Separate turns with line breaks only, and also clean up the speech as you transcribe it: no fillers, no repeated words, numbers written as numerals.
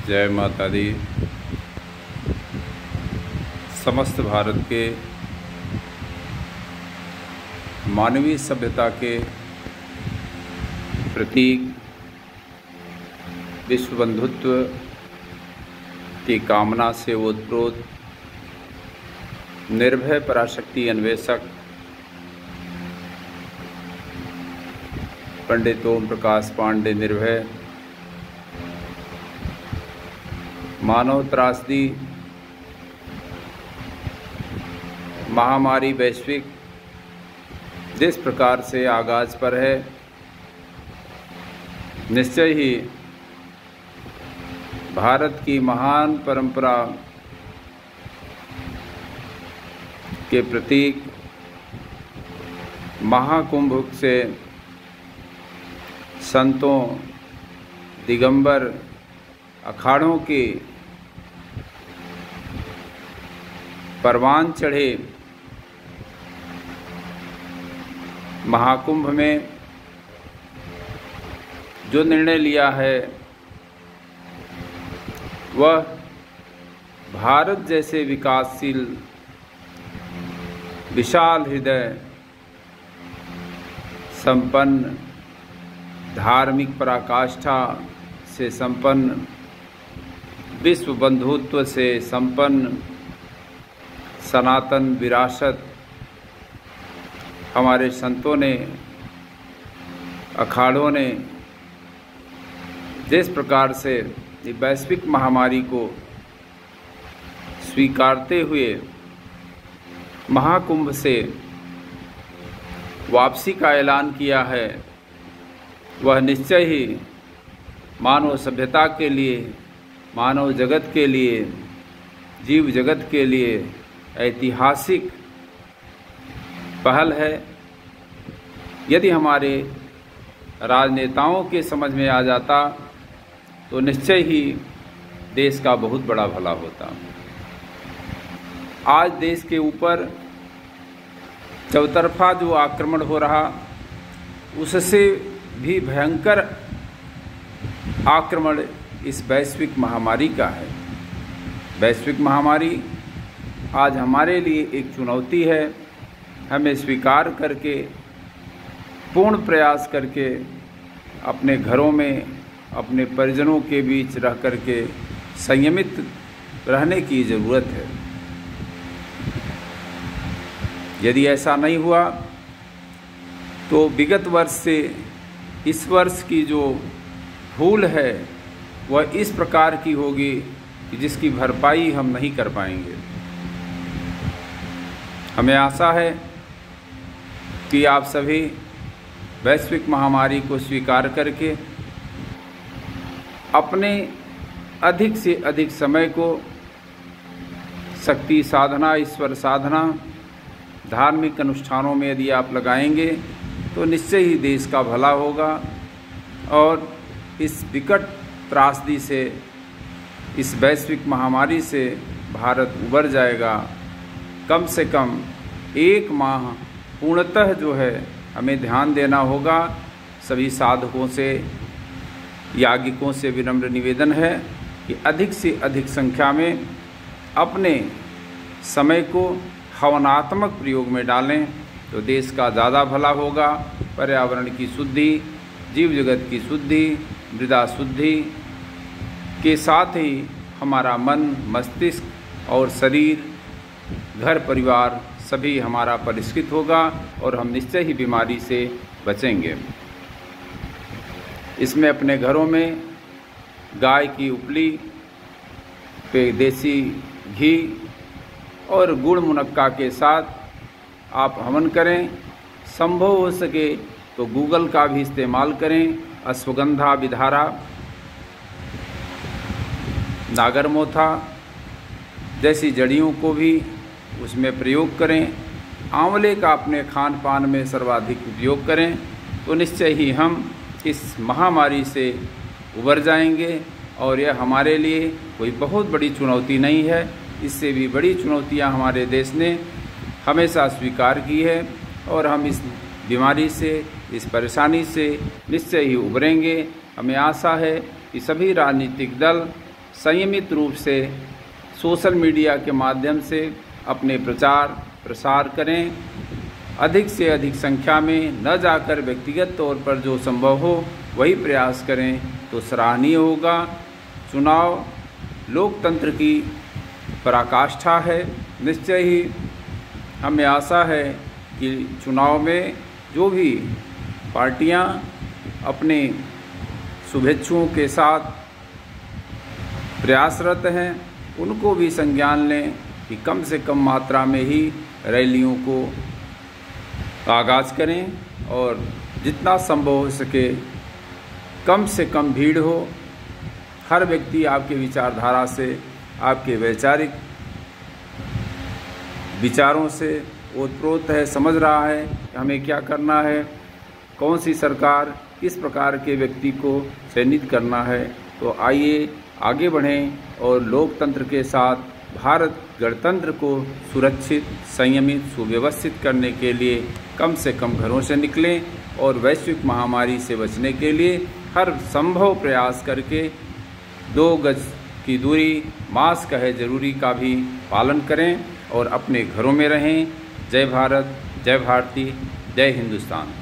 जय माता दी। समस्त भारत के मानवीय सभ्यता के प्रतीक विश्व बंधुत्व की कामना से ओतप्रोत निर्भय पराशक्ति अन्वेषक पंडित ओम प्रकाश पांडे निर्भय मानव त्रासदी महामारी वैश्विक जिस प्रकार से आगाज पर है, निश्चय ही भारत की महान परंपरा के प्रतीक महाकुंभ से संतों, दिगंबर अखाड़ों के परवान चढ़े महाकुंभ में जो निर्णय लिया है वह भारत जैसे विकासशील विशाल हृदय संपन्न धार्मिक पराकाष्ठा से संपन्न विश्व बंधुत्व से संपन्न सनातन विरासत हमारे संतों ने, अखाड़ों ने जिस प्रकार से वैश्विक महामारी को स्वीकारते हुए महाकुंभ से वापसी का ऐलान किया है, वह निश्चय ही मानव सभ्यता के लिए, मानव जगत के लिए, जीव जगत के लिए ऐतिहासिक पहल है। यदि हमारे राजनेताओं के समझ में आ जाता तो निश्चय ही देश का बहुत बड़ा भला होता। आज देश के ऊपर चौतरफा जो आक्रमण हो रहा, उससे भी भयंकर आक्रमण इस वैश्विक महामारी का है। वैश्विक महामारी आज हमारे लिए एक चुनौती है। हमें स्वीकार करके, पूर्ण प्रयास करके अपने घरों में, अपने परिजनों के बीच रह करके संयमित रहने की ज़रूरत है। यदि ऐसा नहीं हुआ तो विगत वर्ष से इस वर्ष की जो भूल है वह इस प्रकार की होगी कि जिसकी भरपाई हम नहीं कर पाएंगे। हमें आशा है कि आप सभी वैश्विक महामारी को स्वीकार करके अपने अधिक से अधिक समय को शक्ति साधना, ईश्वर साधना, धार्मिक अनुष्ठानों में यदि आप लगाएंगे तो निश्चय ही देश का भला होगा और इस विकट त्रासदी से, इस वैश्विक महामारी से भारत उबर जाएगा। कम से कम एक माह पूर्णतः जो है हमें ध्यान देना होगा। सभी साधकों से, यागिकों से विनम्र निवेदन है कि अधिक से अधिक संख्या में अपने समय को हवनात्मक प्रयोग में डालें तो देश का ज़्यादा भला होगा। पर्यावरण की शुद्धि, जीव जगत की शुद्धि, मृदा शुद्धि के साथ ही हमारा मन, मस्तिष्क और शरीर, घर परिवार सभी हमारा परिष्कृत होगा और हम निश्चय ही बीमारी से बचेंगे। इसमें अपने घरों में गाय की उपली पे देसी घी और गुड़ मुनक्का के साथ आप हवन करें। संभव हो सके तो गूगल का भी इस्तेमाल करें। अश्वगंधा, विधारा, नागरमोथा जैसी जड़ियों को भी उसमें प्रयोग करें। आंवले का अपने खान पान में सर्वाधिक उपयोग करें तो निश्चय ही हम इस महामारी से उबर जाएंगे और यह हमारे लिए कोई बहुत बड़ी चुनौती नहीं है। इससे भी बड़ी चुनौतियां हमारे देश ने हमेशा स्वीकार की है और हम इस बीमारी से, इस परेशानी से निश्चय ही उबरेंगे। हमें आशा है कि सभी राजनीतिक दल, संयमित रूप से सोशल मीडिया के माध्यम से अपने प्रचार प्रसार करें। अधिक से अधिक संख्या में न जाकर व्यक्तिगत तौर पर जो संभव हो वही प्रयास करें तो सराहनीय होगा। चुनाव लोकतंत्र की पराकाष्ठा है। निश्चय ही हमें आशा है कि चुनाव में जो भी पार्टियां अपने शुभेच्छुओं के साथ प्रयासरत हैं उनको भी संज्ञान लें कि कम से कम मात्रा में ही रैलियों को आगाज़ करें और जितना संभव हो सके कम से कम भीड़ हो। हर व्यक्ति आपके विचारधारा से, आपके वैचारिक विचारों से ओतप्रोत है, समझ रहा है कि हमें क्या करना है, कौन सी सरकार किस प्रकार के व्यक्ति को चयनित करना है। तो आइए आगे बढ़ें और लोकतंत्र के साथ भारत गणतंत्र को सुरक्षित, संयमित, सुव्यवस्थित करने के लिए कम से कम घरों से निकलें और वैश्विक महामारी से बचने के लिए हर संभव प्रयास करके 2 गज की दूरी, मास्क है जरूरी का भी पालन करें और अपने घरों में रहें। जय भारत, जय भारती, जय हिंदुस्तान।